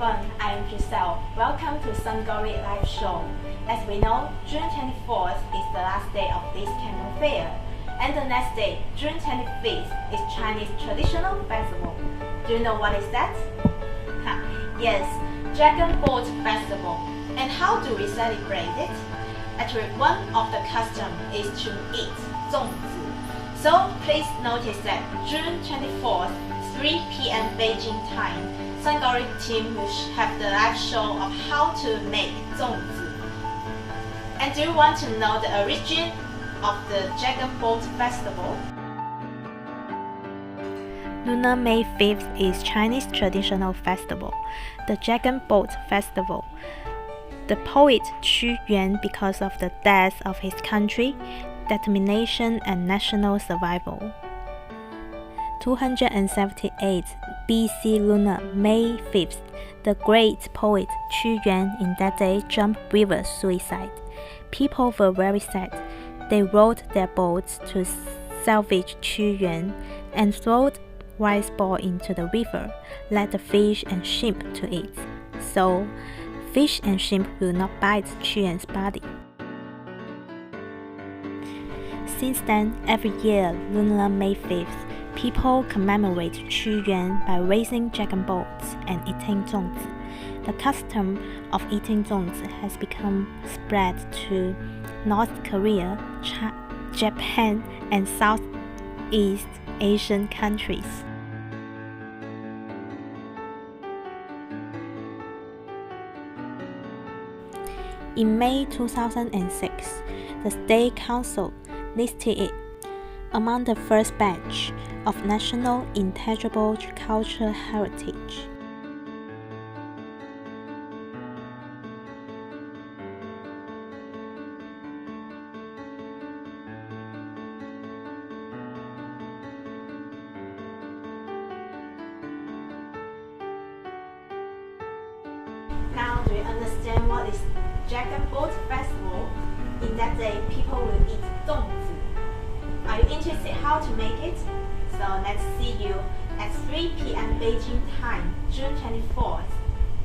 everyone, I'm Giselle. Welcome to Sunglory live show. As we know, June 24th is the last day of this Canton Fair, and the next day, June 25th, is Chinese traditional festival. Do you know what is that? Yes, Dragon Boat Festival. And how do we celebrate it? Actually, one of the customs is to eat zongzi. So please notice that June 24th, 3 p.m. Beijing time, Sunglory team will have the live show of how to make zongzi. And do you want to know the origin of the Dragon Boat Festival? Lunar May 5th is Chinese traditional festival, the Dragon Boat Festival. The poet Qu Yuan, because of the death of his country, determination and national survival. 278 BC Lunar May 5th, the great poet Qu Yuan in that day jumped river suicide. People were very sad. They rowed their boats to salvage Qu Yuan and throwed rice ball into the river, let the fish and shrimp to eat. So, fish and shrimp will not bite Qu Yuan's body. Since then, every year, Lunar May 5th, people commemorate Qu Yuan by raising dragon boats and eating zongzi. The custom of eating zongzi has become spread to North Korea, Japan, and Southeast Asian countries. In May 2006, the State Council listed it among the first batch of National Intangible Cultural Heritage. Now, do you understand what is Dragon Boat Festival? In that day, people will eat zongzi. Are you interested how to make it? So let's see you at 3 p.m. Beijing time, June 24th.